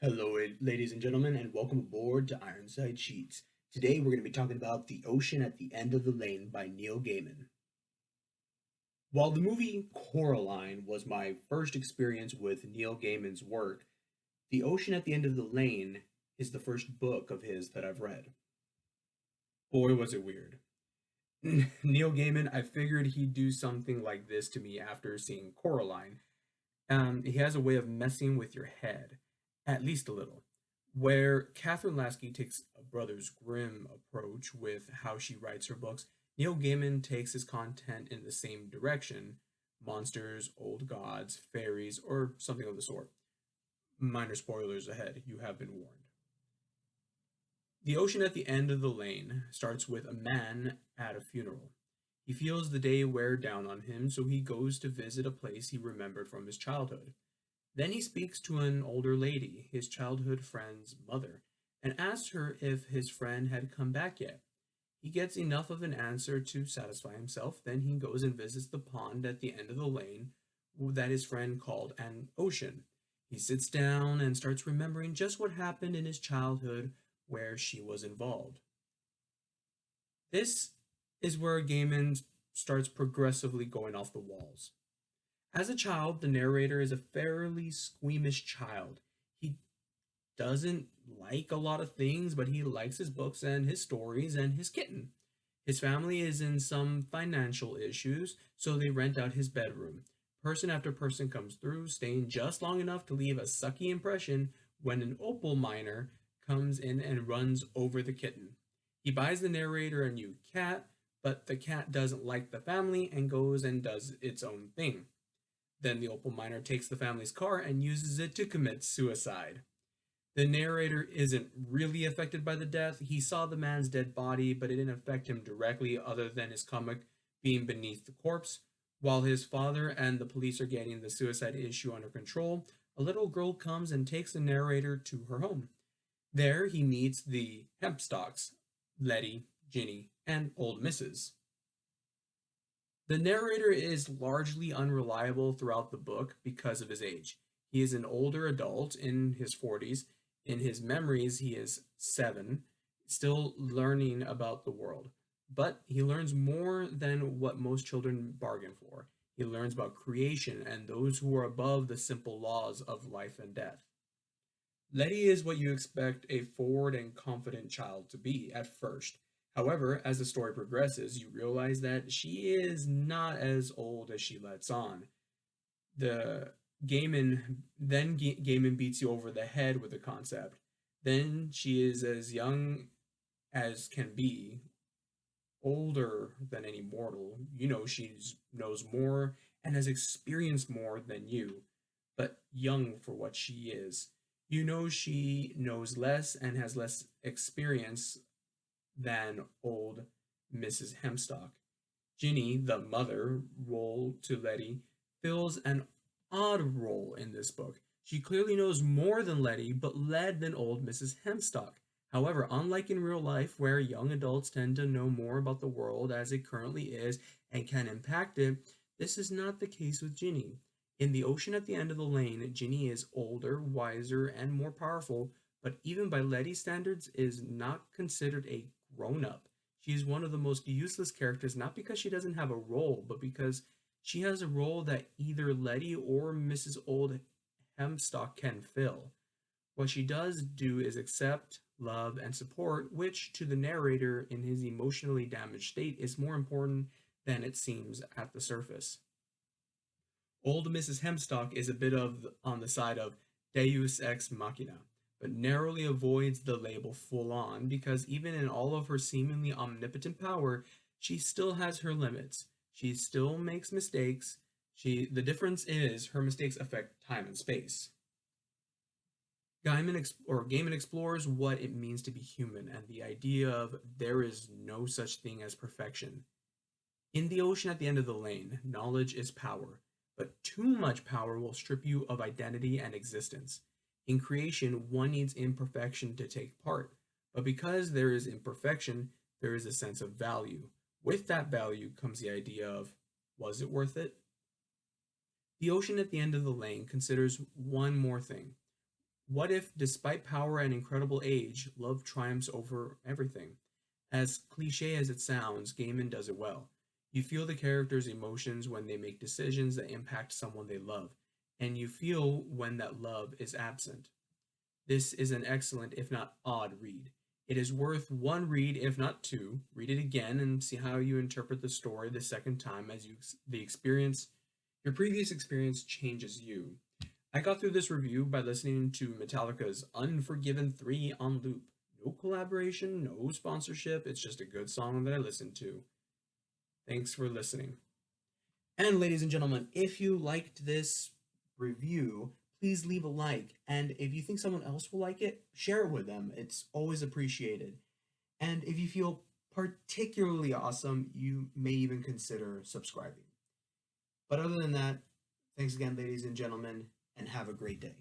Hello, ladies and gentlemen, and welcome aboard to Ironside Sheets. Today, we're going to be talking about The Ocean at the End of the Lane by Neil Gaiman. While the movie Coraline was my first experience with Neil Gaiman's work, The Ocean at the End of the Lane is the first book of his that I've read. Boy, was it weird. Neil Gaiman, I figured he'd do something like this to me after seeing Coraline. He has a way of messing with your head, at least a little. Where Catherine Lasky takes a Brothers Grimm approach with how she writes her books, Neil Gaiman takes his content in the same direction: monsters, old gods, fairies, or something of the sort. Minor spoilers ahead, you have been warned. The Ocean at the End of the Lane starts with a man at a funeral. He feels the day wear down on him, so he goes to visit a place he remembered from his childhood. Then he speaks to an older lady, his childhood friend's mother, and asks her if his friend had come back yet. He gets enough of an answer to satisfy himself, then he goes and visits the pond at the end of the lane that his friend called an ocean. He sits down and starts remembering just what happened in his childhood where she was involved. This is where Gaiman starts progressively going off the walls. As a child, the narrator is a fairly squeamish child. He doesn't like a lot of things, but he likes his books and his stories and his kitten. His family is in some financial issues, so they rent out his bedroom. Person after person comes through, staying just long enough to leave a sucky impression when an opal miner comes in and runs over the kitten. He buys the narrator a new cat, but the cat doesn't like the family and goes and does its own thing. Then the opal miner takes the family's car and uses it to commit suicide. The narrator isn't really affected by the death. He saw the man's dead body, but it didn't affect him directly, other than his comic being beneath the corpse. While his father and the police are getting the suicide issue under control, a little girl comes and takes the narrator to her home. There he meets the Hempstocks, Letty, Ginny, and old Mrs. The narrator is largely unreliable throughout the book because of his age. He is an older adult in his 40s. In his memories, he is 7, still learning about the world. But he learns more than what most children bargain for. He learns about creation and those who are above the simple laws of life and death. Letty is what you expect a forward and confident child to be at first. However, as the story progresses, you realize that she is not as old as she lets on. The Gaiman beats you over the head with the concept. Then she is as young as can be, older than any mortal. You know she knows more and has experienced more than you, but young for what she is. You know she knows less and has less experience than old Mrs. Hemstock. Ginny, the mother role to Letty, fills an odd role in this book. She clearly knows more than Letty, but less than old Mrs. Hemstock. However, unlike in real life, where young adults tend to know more about the world as it currently is and can impact it, this is not the case with Ginny. In The Ocean at the End of the Lane, Ginny is older, wiser, and more powerful, but even by Letty's standards is not considered a grown-up. She is one of the most useless characters, not because she doesn't have a role, but because she has a role that either Letty or Mrs. Old Hemstock can fill. What she does do is accept, love, and support, which to the narrator in his emotionally damaged state is more important than it seems at the surface. Old Mrs. Hemstock is a bit of on the side of Deus ex machina, but narrowly avoids the label full on because even in all of her seemingly omnipotent power, she still has her limits. She still makes mistakes. The difference is her mistakes affect time and space. Gaiman explores what it means to be human and the idea of there is no such thing as perfection. In The Ocean at the End of the Lane, knowledge is power, but too much power will strip you of identity and existence. In creation, one needs imperfection to take part, but because there is imperfection, there is a sense of value. With that value comes the idea of, was it worth it? The Ocean at the End of the Lane considers one more thing. What if, despite power and incredible age, love triumphs over everything? As cliche as it sounds, Gaiman does it well. You feel the characters' emotions when they make decisions that impact someone they love, and you feel when that love is absent. This is an excellent, if not odd, read. It is worth one read, if not two. Read it again and see how you interpret the story the second time as your previous experience changes you. I got through this review by listening to Metallica's Unforgiven 3 on loop. No collaboration, no sponsorship, it's just a good song that I listened to. Thanks for listening. And ladies and gentlemen, if you liked this review, please leave a like. And if you think someone else will like it, share it with them. It's always appreciated. And if you feel particularly awesome, you may even consider subscribing. But other than that, thanks again, ladies and gentlemen, and have a great day.